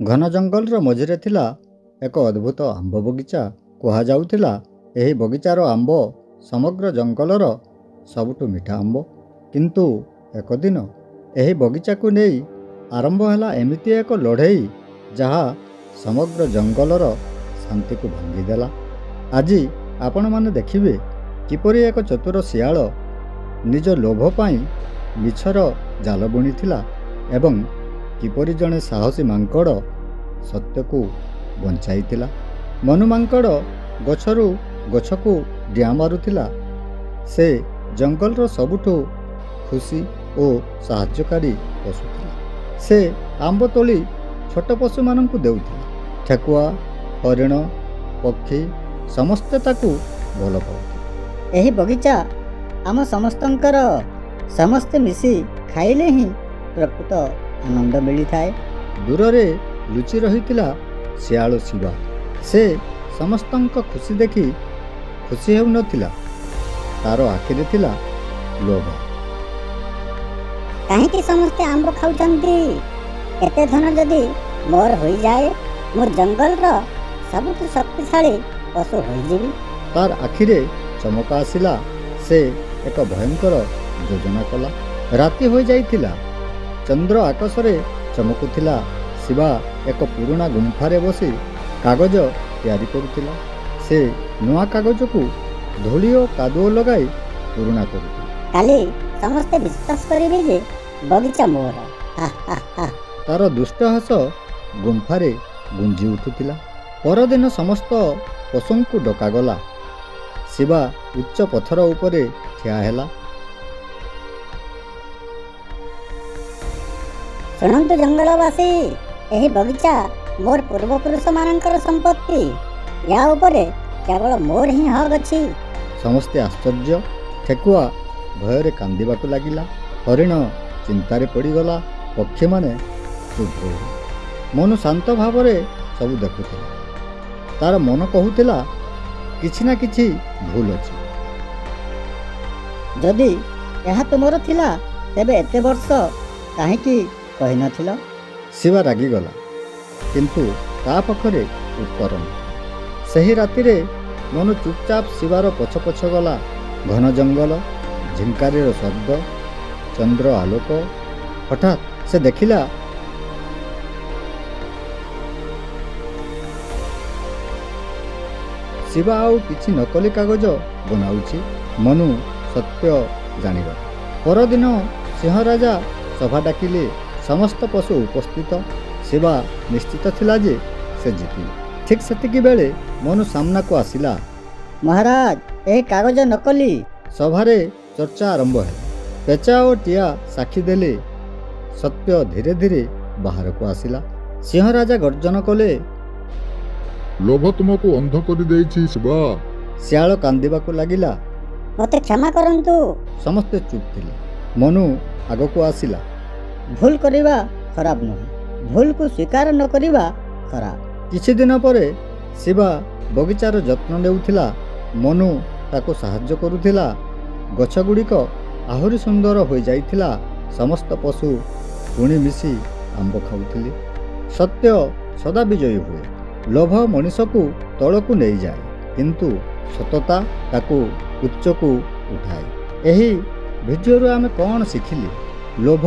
ଘନ ଜଙ୍ଗଲର ମଝିରେ ଥିଲା ଏକ ଅଦ୍ଭୁତ ଆମ୍ବ ବଗିଚା। କୁହାଯାଉଥିଲା ଏହି ବଗିଚାର ଆମ୍ବ ସମଗ୍ର ଜଙ୍ଗଲର ସବୁଠୁ ମିଠା ଆମ୍ବ। କିନ୍ତୁ ଏକ ଦିନ ଏହି ବଗିଚାକୁ ନେଇ ଆରମ୍ଭ ହେଲା ଏମିତି ଏକ ଲଢ଼େଇ ଯାହା ସମଗ୍ର ଜଙ୍ଗଲର ଶାନ୍ତିକୁ ଭାଙ୍ଗିଦେଲା। ଆଜି ଆପଣମାନେ ଦେଖିବେ କିପରି ଏକ ଚତୁର ଶିଆଳ ନିଜ ଲୋଭ ପାଇଁ ମିଛର ଜାଲ ବୁଣିଥିଲା ଏବଂ କିପରି ଜଣେ ସାହସୀ ମାଙ୍କଡ଼ ସତ୍ୟକୁ ବଞ୍ଚାଇଥିଲା। ମନୁ ମାଙ୍କଡ଼ ଗଛରୁ ଗଛକୁ ଡିଆଁ ମାରୁଥିଲା। ସେ ଜଙ୍ଗଲର ସବୁଠୁ ଖୁସି ଓ ସାହାଯ୍ୟକାରୀ ପଶୁ ଥିଲା। ସେ ଆମ୍ବ ତୋଳି ଛୋଟ ପଶୁମାନଙ୍କୁ ଦେଉଥିଲା। ଠେକୁଆ, ହରିଣ, ପକ୍ଷୀ ସମସ୍ତେ ତାକୁ ଭଲ ପାଉଥିଲେ। ଏହି ବଗିଚା ଆମ ସମସ୍ତଙ୍କର। ସମସ୍ତେ ମିଶି ଖାଇଲେ ହିଁ ପ୍ରକୃତ ଆନନ୍ଦ ମିଳିଥାଏ। ଦୂରରେ ଲୁଚି ରହିଥିଲା ଶିଆଳ ଶିବା। ସେ ସମସ୍ତଙ୍କ ଖୁସି ଦେଖି ଖୁସି ହେଉନଥିଲା। ତାର ଆଖିରେ ଥିଲା ଲୋଭ। କାହିଁକି ସମସ୍ତେ ଆମ୍ବ ଖାଉଛନ୍ତି? ଏତେ ଧନ ଯଦି ମୋର ହୋଇଯାଏ, ମୁଁ ଜଙ୍ଗଲର ସବୁଠୁ ଶକ୍ତିଶାଳୀ ପଶୁ ହୋଇଯିବି। ତାର ଆଖିରେ ଚମକ ଆସିଲା। ସେ ଏକ ଭୟଙ୍କର ଯୋଜନା କଲା। ରାତି ହୋଇଯାଇଥିଲା। ଚନ୍ଦ୍ର ଆକାଶରେ ଚମକୁଥିଲା। ଶିବା ଏକ ପୁରୁଣା ଗୁମ୍ଫାରେ ବସି କାଗଜ ତିଆରି କରୁଥିଲା। ସେ ନୂଆ କାଗଜକୁ ଧୂଳି ଓ କାଦୁଅ ଲଗାଇ ପୁରୁଣା କରୁଥିଲା। କାଲି ସମସ୍ତେ ବିଶ୍ୱାସ କରିବେ ଯେ ବଗିଚା ମୋର। ତାର ଦୁଷ୍ଟ ହସ ଗୁମ୍ଫାରେ ଗୁଞ୍ଜି ଉଠୁଥିଲା। ପରଦିନ ସମସ୍ତ ପଶୁଙ୍କୁ ଡକାଗଲା। ଶିବା ଉଚ୍ଚ ପଥର ଉପରେ ଠିଆ ହେଲା। ଶୁଣନ୍ତୁ ଜଙ୍ଗଲବାସୀ, ଏହି ବଗିଚା ମୋର ପୂର୍ବପୁରୁଷମାନଙ୍କର ସମ୍ପତ୍ତି। ୟା ଉପରେ କେବଳ ମୋର ହିଁ ହକ୍ ଅଛି। ସମସ୍ତେ ଆଶ୍ଚର୍ଯ୍ୟ। ଠେକୁଆ ଭୟରେ କାନ୍ଦିବାକୁ ଲାଗିଲା। ହରିଣ ଚିନ୍ତାରେ ପଡ଼ିଗଲା। ପକ୍ଷୀମାନେ ଚୁପ୍ ରହିଲେ। ମନୁ ଶାନ୍ତ ଭାବରେ ସବୁ ଦେଖୁଥିଲା। ତାର ମନ କହୁଥିଲା କିଛି ନା କିଛି ଭୁଲ ଅଛି। ଯଦି ଏହା ତୁମର ଥିଲା, ତେବେ ଏତେ ବର୍ଷ କାହିଁକି କହିନଥିଲ? ଶିବା ରାଗିଗଲା, କିନ୍ତୁ ତା ପାଖରେ ଉତ୍ତର ନଥିଲା। ସେହି ରାତିରେ ମନୁ ଚୁପଚାପ ଶିବାର ପଛ ପଛ ଗଲା। ଘନ ଜଙ୍ଗଲ, ଝିଙ୍କାରୀର ଶବ୍ଦ, ଚନ୍ଦ୍ର ଆଲୋକ। ହଠାତ୍ ସେ ଦେଖିଲା ଶିବା ଆଉ କିଛି ନକଲି କାଗଜ ବନାଉଛି। ମନୁ ସତ୍ୟ ଜାଣିଗଲା। ପରଦିନ ସିଂହରାଜା ସଭା ଡାକିଲେ। ସମସ୍ତ ପଶୁ ଉପସ୍ଥିତ। ଶିବା ନିଶ୍ଚିତ ଥିଲା ଯେ ସେ ଜିତିବ। ଠିକ୍ ସେତିକି ବେଳେ ମନୁ ସାମ୍ନାକୁ ଆସିଲା। ମହାରାଜ, ଏହି କାଗଜ ନକଲି। ସଭାରେ ଚର୍ଚ୍ଚା ଆରମ୍ଭ ହେଲା। ପେଚା ଓ ଟିଆ ସାକ୍ଷୀ ଦେଲେ। ସତ୍ୟ ଧୀରେ ଧୀରେ ବାହାରକୁ ଆସିଲା। ସିଂହରାଜା ଗର୍ଜନ କଲେ, ଲୋଭ ତୁମକୁ ଅନ୍ଧ କରିଦେଇଛି ଶିବା। ଶିଆଳ କାନ୍ଦିବାକୁ ଲାଗିଲା। ମୋତେ କ୍ଷମା କରନ୍ତୁ। ସମସ୍ତେ ଚୁପ୍ ଥିଲେ। ମନୁ ଆଗକୁ ଆସିଲା। ଭୁଲ କରିବା ଖରାପ ନୁହେଁ, ଭୁଲକୁ ସ୍ୱୀକାର ନ କରିବା ଖରାପ। କିଛି ଦିନ ପରେ ଶିବା ବଗିଚାର ଯତ୍ନ ନେଉଥିଲା। ମନୁ ତାକୁ ସାହାଯ୍ୟ କରୁଥିଲା। ଗଛଗୁଡ଼ିକ ଆହୁରି ସୁନ୍ଦର ହୋଇଯାଇଥିଲା। ସମସ୍ତ ପଶୁ ପୁଣି ମିଶି ଆମ୍ବ ଖାଉଥିଲେ। ସତ୍ୟ ସଦା ବିଜୟୀ ହୁଏ। ଲୋଭ ମଣିଷକୁ ତଳକୁ ନେଇଯାଏ, କିନ୍ତୁ ସତତା ତାକୁ ଉଚ୍ଚକୁ ଉଠାଏ। ଏହି ଭିଡ଼ିଓରୁ ଆମେ କ'ଣ ଶିଖିଲେ? ଲୋଭ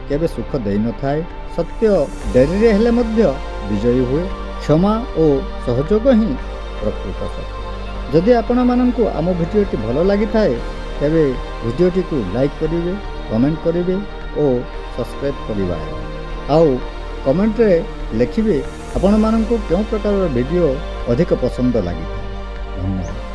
କେବେ ସୁଖ ଦେଇନଥାଏ। ସତ୍ୟ ଡେରିରେ ହେଲେ ମଧ୍ୟ ବିଜୟୀ ହୁଏ। କ୍ଷମା ଓ ସହଯୋଗ ହିଁ ପ୍ରକୃତ ସତ୍ୟ। ଯଦି ଆପଣମାନଙ୍କୁ ଆମ ଭିଡ଼ିଓଟି ଭଲ ଲାଗିଥାଏ, ତେବେ ଭିଡ଼ିଓଟିକୁ ଲାଇକ୍ କରିବେ, କମେଣ୍ଟ କରିବେ ଓ ସବସ୍କ୍ରାଇବ୍ କରିବା। ଆଉ କମେଣ୍ଟରେ ଲେଖିବେ ଆପଣମାନଙ୍କୁ କେଉଁ ପ୍ରକାରର ଭିଡ଼ିଓ ଅଧିକ ପସନ୍ଦ ଲାଗିଥାଏ। ଧନ୍ୟବାଦ।